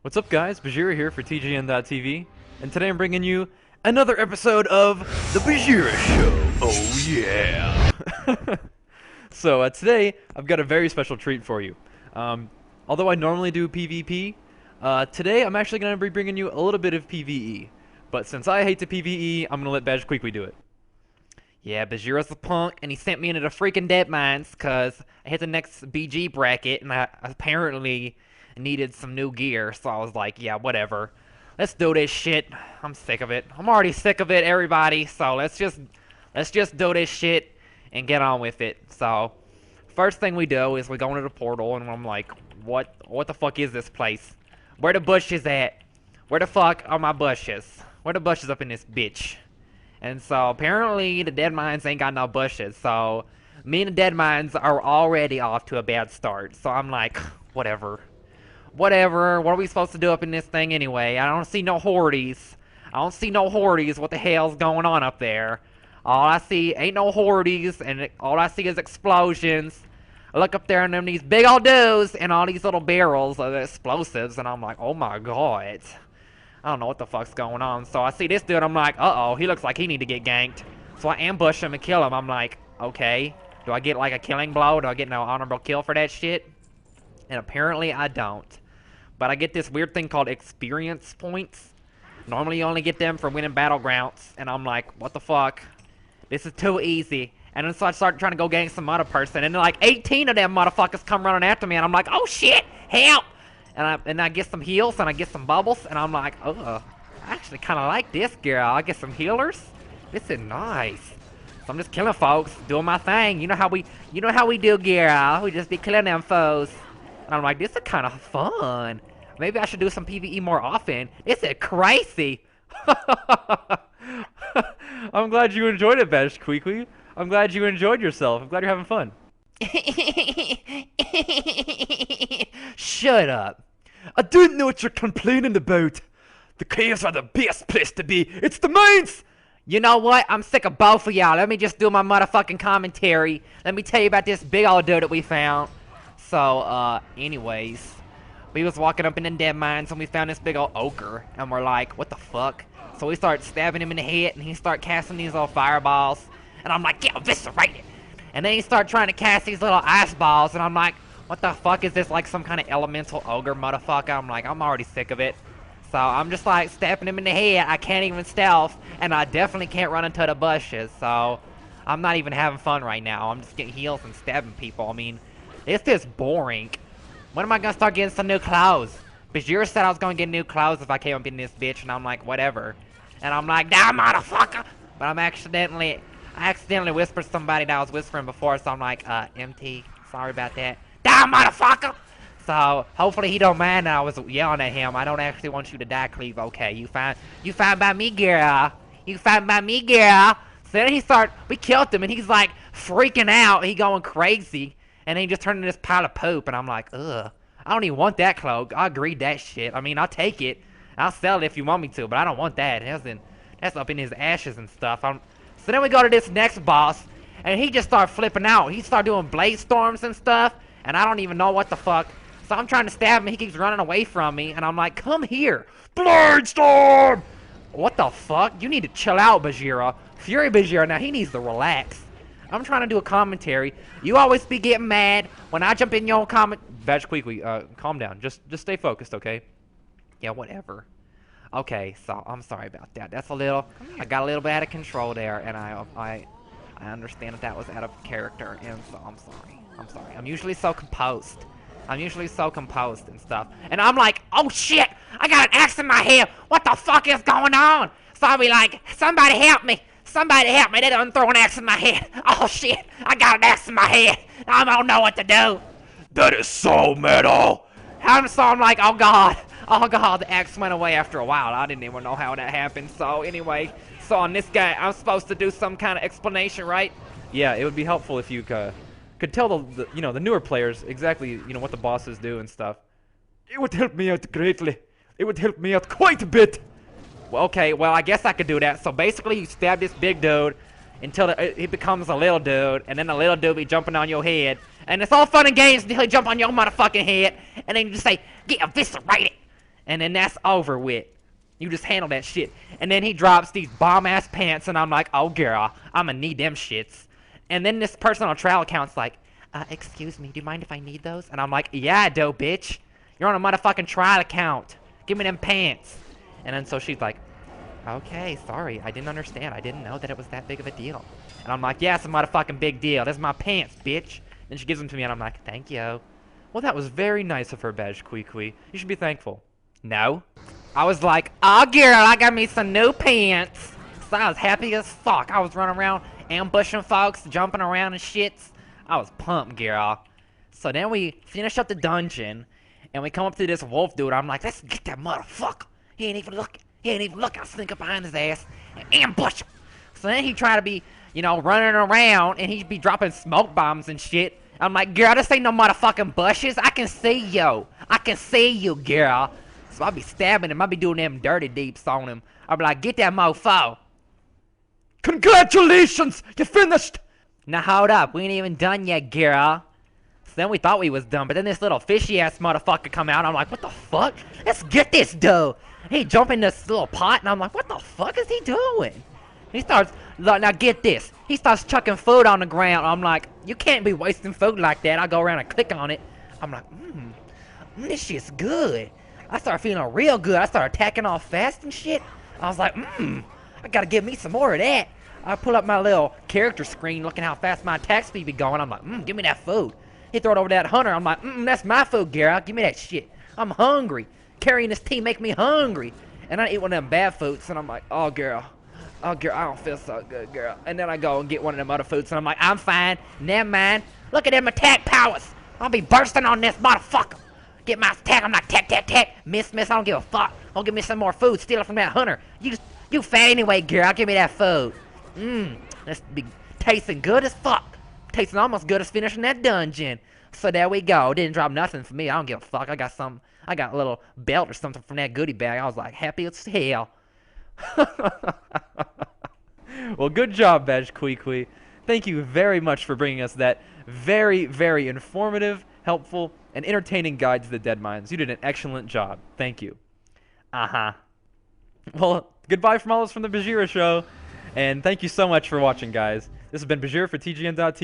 What's up, guys? Bajheera here for TGN.TV, and today I'm bringing you another episode of The Bajheera Show. Oh, yeah! So, today, I've got a very special treat for you. Although I normally do PvP, today I'm actually going to be bringing you a little bit of PvE. But since I hate to PvE, I'm going to let Bajquiqui do it. Yeah, Bajheera's a punk, and he sent me into the freaking Deadmines, because I hit the next BG bracket, and I apparently needed some new gear, so I was like, yeah, whatever. Let's do this shit. I'm sick of it. I'm already sick of it, everybody, so let's just do this shit and get on with it. So, first thing we do is we go into the portal, and I'm like, what the fuck is this place? Where the bushes at? Where the fuck are my bushes? Where the bushes up in this bitch? And so, apparently, the Deadmines ain't got no bushes, so me and the Deadmines are already off to a bad start. So I'm like, whatever. Whatever, what are we supposed to do up in this thing anyway? I don't see no hordes. What the hell's going on up there? All I see ain't no hordes, and all I see is explosions. I look up there and them these big old dudes and all these little barrels of explosives, and I'm like, oh my god. I don't know what the fuck's going on. So I see this dude, I'm like, uh-oh, he looks like he need to get ganked. So I ambush him and kill him. I'm like, okay, do I get like a killing blow? Do I get no honorable kill for that shit? And apparently I don't. But I get this weird thing called experience points. Normally you only get them for winning battlegrounds. And I'm like, what the fuck? This is too easy. And then so I start trying to go gank some other person. And then like 18 of them motherfuckers come running after me. And I'm like, oh shit, help! And I get some heals and I get some bubbles. And I'm like, I actually kind of like this, girl. I get some healers. This is nice. So I'm just killing folks, doing my thing. You know how we do, girl. We just be killing them foes. And I'm like, this is kind of fun. Maybe I should do some PvE more often. This is crazy. I'm glad you enjoyed it, Bajquiqui. I'm glad you enjoyed yourself. I'm glad you're having fun. Shut up. I don't know what you're complaining about. The caves are the best place to be. It's the mines! You know what? I'm sick of both of y'all. Let me just do my motherfucking commentary. Let me tell you about this big old dude that we found. So, anyways, we was walking up in the Deadmines and we found this big old ogre, and we're like, what the fuck? So we start stabbing him in the head, and he start casting these little fireballs, and I'm like, get eviscerated! And then he start trying to cast these little ice balls, and I'm like, what the fuck is this, like some kind of elemental ogre motherfucker? I'm like, I'm already sick of it. So I'm just like stabbing him in the head. I can't even stealth, and I definitely can't run into the bushes, so I'm not even having fun right now. I'm just getting heals and stabbing people. I mean, it's just boring. When am I gonna start getting some new clothes? Bajheera said I was gonna get new clothes if I came up in this bitch, and I'm like, whatever. And I'm like, damn motherfucker! But I accidentally whispered somebody that I was whispering before, so I'm like, MT, sorry about that. Damn motherfucker! So hopefully he don't mind that I was yelling at him. I don't actually want you to die, Cleve. Okay, you fine by me, girl. You fine by me, girl. So then we killed him, and he's like freaking out. He going crazy. And then he just turned into this pile of poop, and I'm like, ugh. I don't even want that cloak. I agree that shit. I mean, I'll take it. I'll sell it if you want me to, but I don't want that. That's up in his ashes and stuff. So then we go to this next boss, and he just started flipping out. He started doing blade storms and stuff, and I don't even know what the fuck. So I'm trying to stab him, he keeps running away from me, and I'm like, come here. Blade storm! What the fuck? You need to chill out, Bajheera. Fury Bajheera, now he needs to relax. I'm trying to do a commentary. You always be getting mad when I jump in your comment. Bajquiqui, calm down. Just stay focused, okay? Yeah, whatever. Okay, so I'm sorry about that. That's a little. I got a little bit out of control there, and I understand that was out of character, and so I'm sorry. I'm sorry. I'm usually so composed. And stuff. And I'm like, oh shit! I got an axe in my head. What the fuck is going on? So I'll be like, somebody help me. Somebody help me, they done throw an axe in my head. Oh shit, I got an axe in my head. I don't know what to do. That is so metal. I'm like, oh god, the axe went away after a while. I didn't even know how that happened. So anyway, so on this guy, I'm supposed to do some kind of explanation, right? Yeah, it would be helpful if you could tell the newer players exactly, what the bosses do and stuff. It would help me out greatly. It would help me out quite a bit. Well, okay, well, I guess I could do that. So basically, you stab this big dude until he becomes a little dude, and then the little dude be jumping on your head. And it's all fun and games until he jump on your motherfucking head, and then you just say, get eviscerated. And then that's over with. You just handle that shit. And then he drops these bomb-ass pants, and I'm like, oh, girl, I'm gonna need them shits. And then this person on trial account's like, excuse me, do you mind if I need those? And I'm like, yeah, I do, bitch. You're on a motherfucking trial account. Give me them pants. And then so she's like, okay, sorry, I didn't understand. I didn't know that it was that big of a deal. And I'm like, yeah, it's a motherfucking big deal. That's my pants, bitch. Then she gives them to me, and I'm like, thank you. Well, that was very nice of her, Bajquiqui. You should be thankful. No. I was like, oh, girl, I got me some new pants. So I was happy as fuck. I was running around, ambushing folks, jumping around and shits. I was pumped, girl. So then we finish up the dungeon, and we come up to this wolf dude. I'm like, let's get that motherfucker. He ain't even looking. I'll sneak up behind his ass and ambush him. So then he try to be, you know, running around, and he'd be dropping smoke bombs and shit. I'm like, girl, this ain't no motherfucking bushes. I can see you. I can see you, girl. So I'll be stabbing him. I'll be doing them dirty deeps on him. I'll be like, get that mofo. Congratulations! You finished! Now hold up. We ain't even done yet, girl. So then we thought we was done, but then this little fishy-ass motherfucker come out. I'm like, what the fuck? Let's get this dude. He jump in this little pot, and I'm like, what the fuck is he doing? He starts, now get this. He starts chucking food on the ground. I'm like, you can't be wasting food like that. I go around and click on it. I'm like, this shit's good. I started feeling real good. I started attacking all fast and shit. I was like, I gotta give me some more of that. I pull up my little character screen looking how fast my attack speed be going. I'm like, give me that food. He throw it over to that hunter. I'm like, that's my food, girl. Give me that shit. I'm hungry. Carrying this tea make me hungry. And I eat one of them bad foods, and I'm like, oh, girl, I don't feel so good, girl. And then I go and get one of them other foods, and I'm like, I'm fine. Never mind. Look at them attack powers. I'll be bursting on this motherfucker. Get my attack. I'm like, tack. Miss. I don't give a fuck. Don't give me some more food. Steal it from that hunter. You fat anyway, girl. Give me that food. That's be tasting good as fuck. Tasting almost good as finishing that dungeon. So there we go. Didn't drop nothing for me. I don't give a fuck. I got a little belt or something from that goodie bag. I was like, happy as hell. Well, good job, Bajquiqui. Thank you very much for bringing us that very, very informative, helpful, and entertaining guide to the Deadmines. You did an excellent job. Thank you. Well, goodbye from all of us from the Bajheera Show, and thank you so much for watching, guys. This has been Bajheera for TGN.TV.